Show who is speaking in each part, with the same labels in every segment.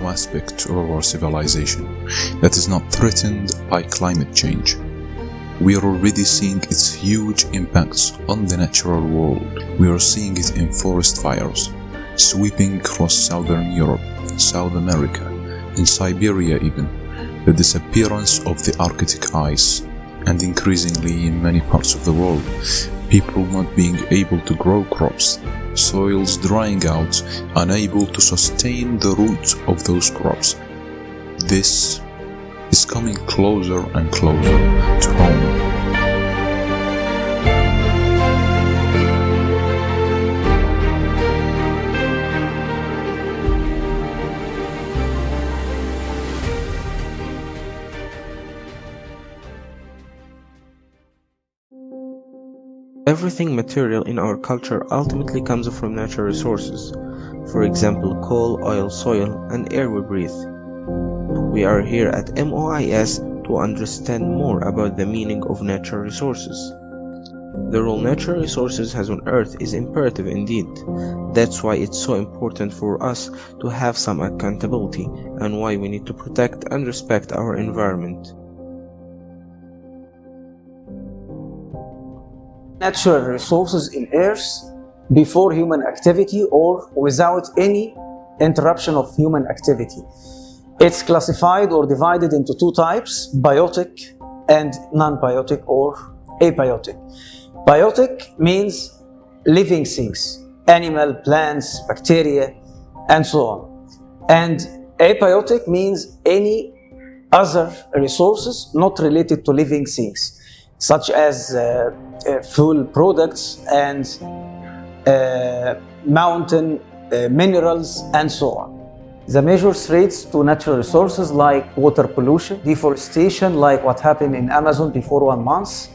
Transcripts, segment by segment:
Speaker 1: some aspect of our civilization that is not threatened by climate change. We are already seeing its huge impacts on the natural world. We are seeing it in forest fires, sweeping across southern Europe, South America, in Siberia even, the disappearance of the Arctic ice, and increasingly in many parts of the world, people not being able to grow crops, soils drying out, unable to sustain the roots of those crops. This is coming closer and closer to home.
Speaker 2: Everything material in our culture ultimately comes from natural resources, for example coal, oil, soil, and air we breathe. We are here at MOIS to understand more about the meaning of natural resources. The role natural resources has on Earth is imperative indeed. That's why it's so important for us to have some accountability and why we need to protect and respect our environment.
Speaker 3: Natural resources in Earth before human activity or without any interruption of human activity. It's classified or divided into two types, biotic and non-biotic or abiotic. Biotic means living things, animal, plants, bacteria, and so on. And abiotic means any other resources not related to living things, such as fuel products and mountain minerals and so on. The major threats to natural resources like water pollution, deforestation like what happened in Amazon before 1 month,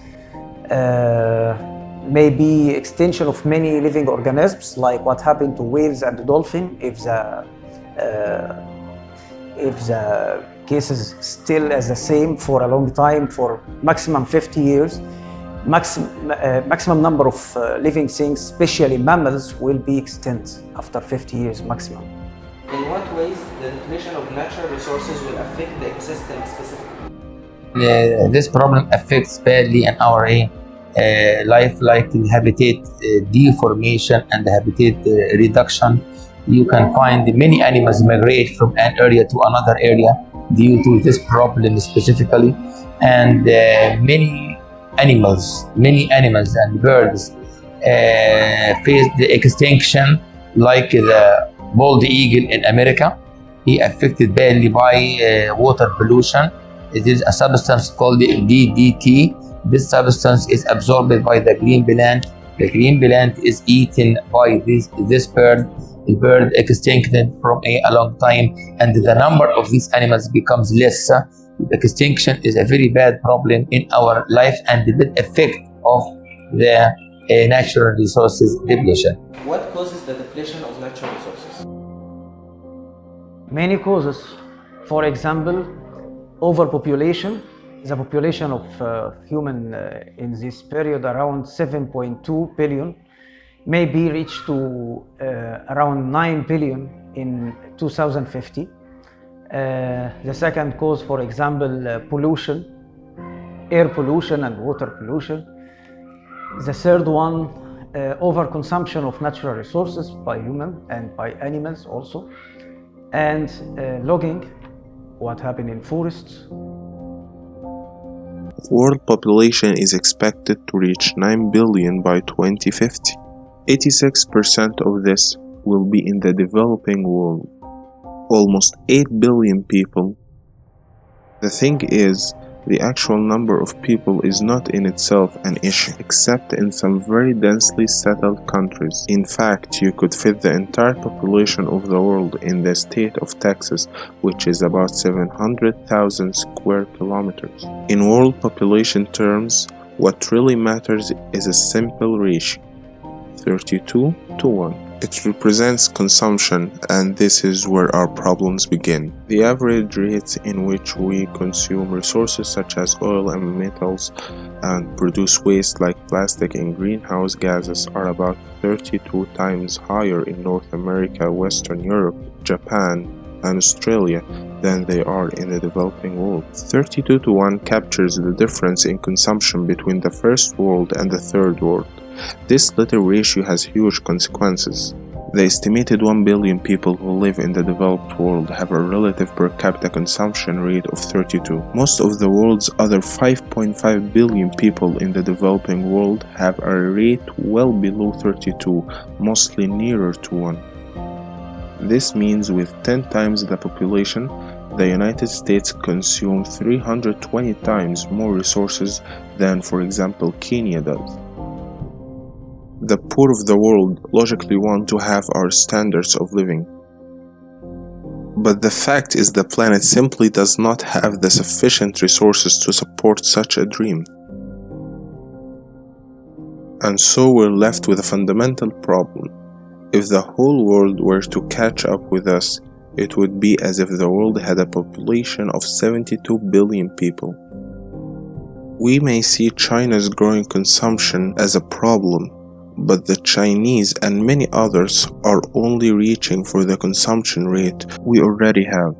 Speaker 3: maybe extinction of many living organisms like what happened to whales and dolphins if the cases still as the same for a long time, for maximum 50 years. Maximum number of living things, especially mammals, will be extinct after 50 years maximum.
Speaker 2: In what ways the depletion of natural resources will affect the ecosystem specifically?
Speaker 4: This problem affects badly in our life, like the habitat deformation and the habitat reduction. You can find many animals migrate from an area to another area due to this problem specifically, and many animals and birds face the extinction, like the bald eagle in America. He affected badly by water pollution. It is a substance called DDT. This substance is absorbed by the green plant. The green plant is eaten by this bird. The bird extincted from a long time, and the number of these animals becomes less. Extinction is a very bad problem in our life and the bad effect of the natural resources depletion.
Speaker 2: What causes the depletion of natural resources?
Speaker 3: Many causes. For example, overpopulation. The population of human in this period, around 7.2 billion, may be reached to around 9 billion in 2050. The second cause, for example, pollution, air pollution and water pollution. The third one, overconsumption of natural resources by humans and by animals also. And logging, what happened in forests.
Speaker 5: World population is expected to reach 9 billion by 2050. 86% of this will be in the developing world. Almost 8 billion people. The thing is, the actual number of people is not in itself an issue, except in some very densely settled countries. In fact, you could fit the entire population of the world in the state of Texas, which is about 700,000 square kilometers. In world population terms, what really matters is a simple ratio, 32:1. It represents consumption, and this is where our problems begin. The average rates in which we consume resources such as oil and metals and produce waste like plastic and greenhouse gases are about 32 times higher in North America, Western Europe, Japan, and Australia than they are in the developing world. 32 to 1 captures the difference in consumption between the first world and the third world. This little ratio has huge consequences. The estimated 1 billion people who live in the developed world have a relative per capita consumption rate of 32. Most of the world's other 5.5 billion people in the developing world have a rate well below 32, mostly nearer to 1. This means with 10 times the population, the United States consumes 320 times more resources than, for example, Kenya does. The poor of the world logically want to have our standards of living. But the fact is the planet simply does not have the sufficient resources to support such a dream. And so we're left with a fundamental problem. If the whole world were to catch up with us, it would be as if the world had a population of 72 billion people. We may see China's growing consumption as a problem, but the Chinese and many others are only reaching for the consumption rate we already have.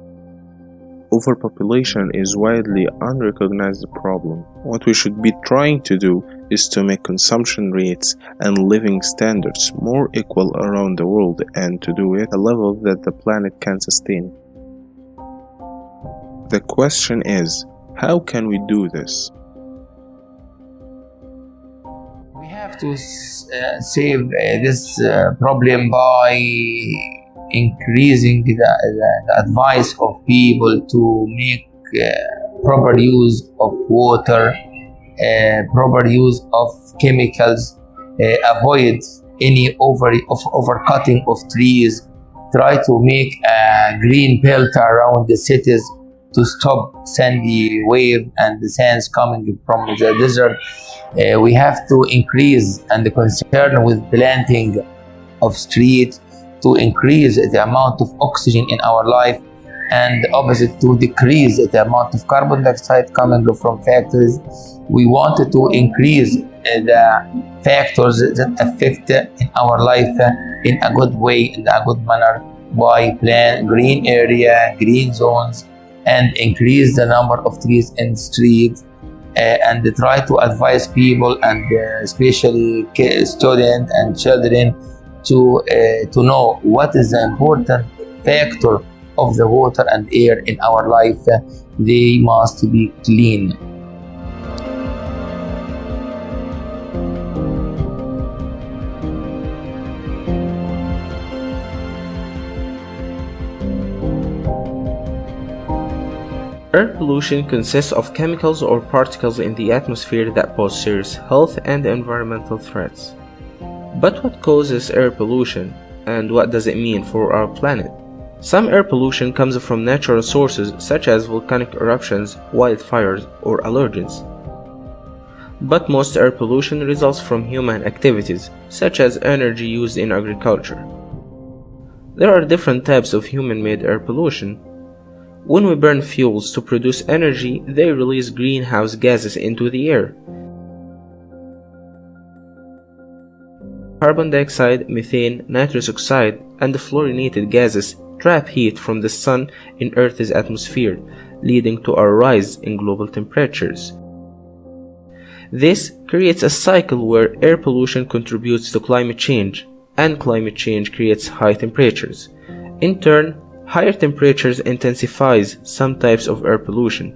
Speaker 5: Overpopulation is widely unrecognized problem. What we should be trying to do is to make consumption rates and living standards more equal around the world, and to do it at a level that the planet can sustain. The question is, how can we do this?
Speaker 4: We have to save this problem by increasing the advice of people to make proper use of water, proper use of chemicals, avoid any overcutting of trees, try to make a green belt around the cities to stop sandy wave and the sands coming from the desert. We have to increase and the concern with planting of streets to increase the amount of oxygen in our life, and opposite to decrease the amount of carbon dioxide coming from factories. We wanted to increase the factors that affect in our life in a good way, in a good manner, by plant green area, green zones, and increase the number of trees in streets, and try to advise people, and especially students and children, to know what is the important factor of the water and air in our life. They must be clean.
Speaker 2: Air pollution consists of chemicals or particles in the atmosphere that pose serious health and environmental threats. But what causes air pollution, and what does it mean for our planet? Some air pollution comes from natural sources such as volcanic eruptions, wildfires, or allergens. But most air pollution results from human activities, such as energy used in agriculture. There are different types of human-made air pollution. When we burn fuels to produce energy, they release greenhouse gases into the air. Carbon dioxide, methane, nitrous oxide, and the fluorinated gases trap heat from the sun in Earth's atmosphere, leading to a rise in global temperatures. This creates a cycle where air pollution contributes to climate change, and climate change creates high temperatures. In turn, higher temperatures intensifies some types of air pollution.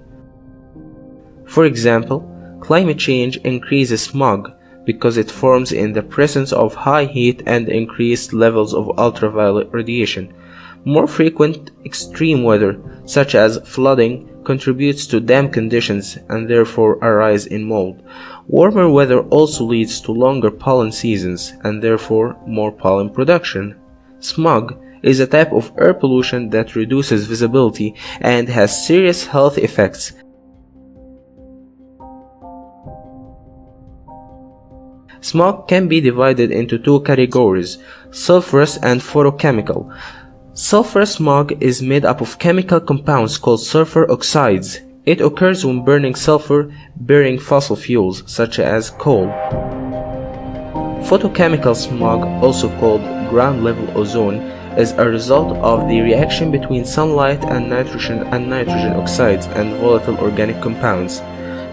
Speaker 2: For example, climate change increases smog because it forms in the presence of high heat and increased levels of ultraviolet radiation. More frequent extreme weather, such as flooding, contributes to damp conditions and therefore a rise in mold. Warmer weather also leads to longer pollen seasons and therefore more pollen production. Smog is a type of air pollution that reduces visibility and has serious health effects. Smog can be divided into two categories, sulfurous and photochemical. Sulfurous smog is made up of chemical compounds called sulfur oxides. It occurs when burning sulfur-bearing fossil fuels such as coal. Photochemical smog, also called ground-level ozone, is a result of the reaction between sunlight and nitrogen oxides and volatile organic compounds.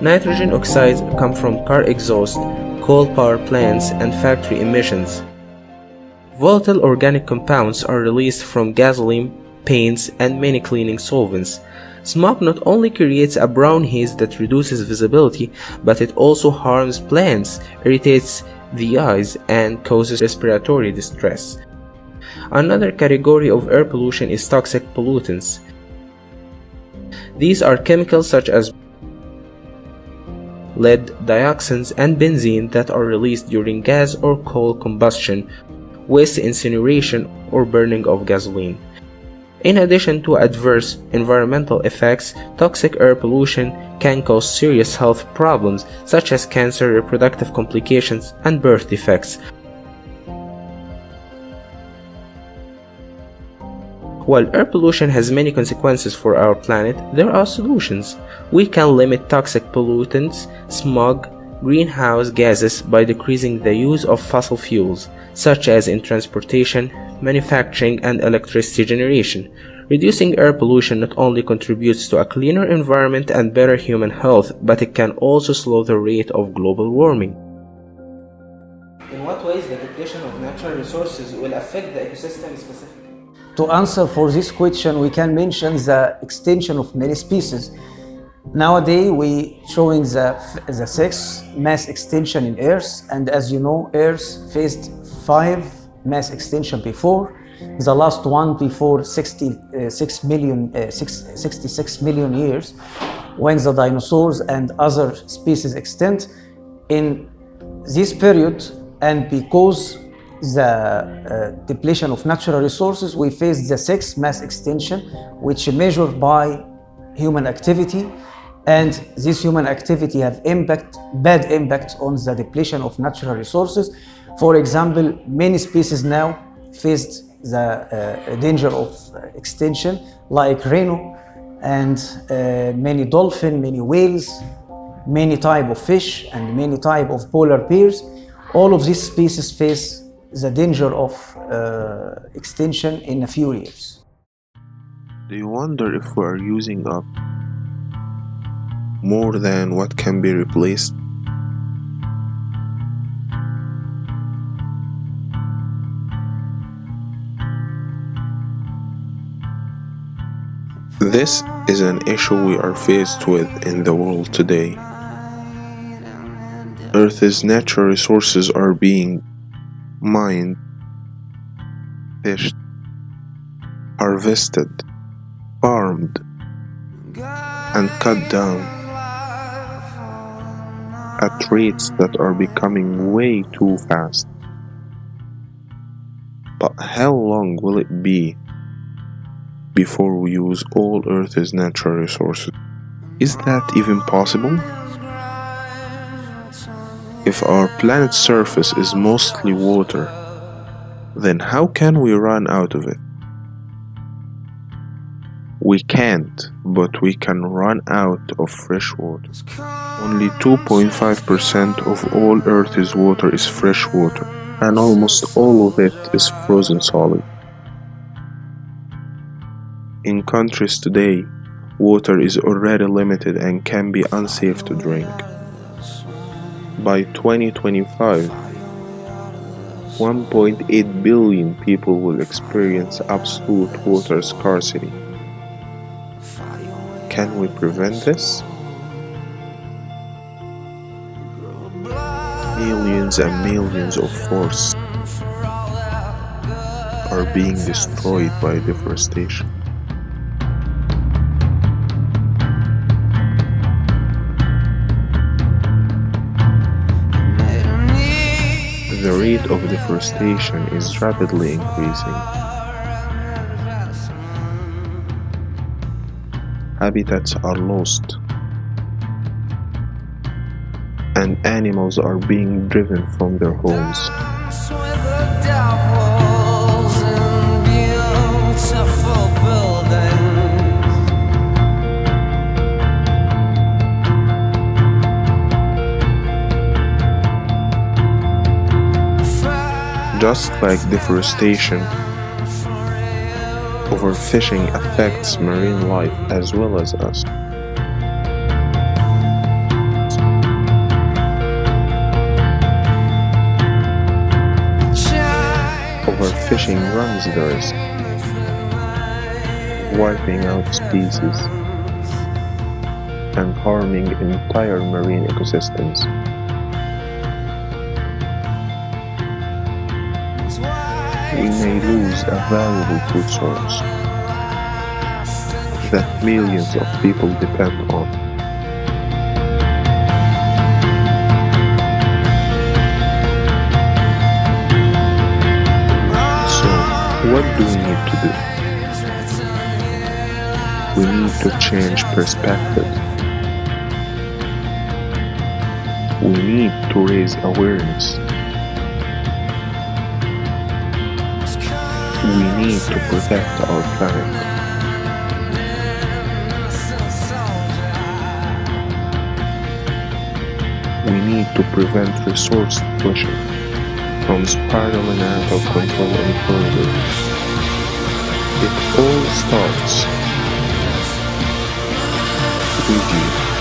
Speaker 2: Nitrogen oxides come from car exhaust, coal power plants, and factory emissions. Volatile organic compounds are released from gasoline, paints, and many cleaning solvents. Smog not only creates a brown haze that reduces visibility, but it also harms plants, irritates the eyes, and causes respiratory distress. Another category of air pollution is toxic pollutants. These are chemicals such as lead, dioxins, and benzene that are released during gas or coal combustion, waste incineration, or burning of gasoline. In addition to adverse environmental effects, toxic air pollution can cause serious health problems such as cancer, reproductive complications, and birth defects. While air pollution has many consequences for our planet, there are solutions. We can limit toxic pollutants, smog, greenhouse gases by decreasing the use of fossil fuels, such as in transportation, manufacturing, and electricity generation. Reducing air pollution not only contributes to a cleaner environment and better human health, but it can also slow the rate of global warming.
Speaker 6: In what ways the depletion of natural resources will affect the ecosystem specifically?
Speaker 3: To answer for this question, we can mention the extinction of many species. Nowadays, we showing the 6 mass extinction in Earth, and as you know, Earth faced 5 mass extinction before. The last one before 66 million years, when the dinosaurs and other species extinct. In this period, and because the depletion of natural resources, we face the 6th mass extinction, which is measured by human activity, and this human activity have bad impact on the depletion of natural resources. For example, many species now faced the danger of extinction, like rhino and many dolphins, many whales, many type of fish, and many type of polar bears. All of these species face the danger of extinction in a few years.
Speaker 5: Do you wonder if we are using up more than what can be replaced? This is an issue we are faced with in the world today. Earth's natural resources are being mined, fished, harvested, farmed, and cut down at rates that are becoming way too fast. But how long will it be before we use all Earth's natural resources? Is that even possible? If our planet's surface is mostly water, then how can we run out of it? We can't, but we can run out of fresh water. Only 2.5% of all Earth's water is fresh water, and almost all of it is frozen solid. In countries today, water is already limited and can be unsafe to drink. By 2025, 1.8 billion people will experience absolute water scarcity. Can we prevent this? Millions and millions of forests are being destroyed by deforestation. The rate of deforestation is rapidly increasing. Habitats are lost, and animals are being driven from their homes. Just like deforestation, Overfishing affects marine life as well as us. Overfishing runs the risk of wiping out species and harming entire marine ecosystems. We may lose a valuable food source that millions of people depend on. So, what do we need to do? We need to change perspective. We need to raise awareness. We need to protect our planet. We need to prevent resource depletion from spiraling out of control any further. It all starts with you.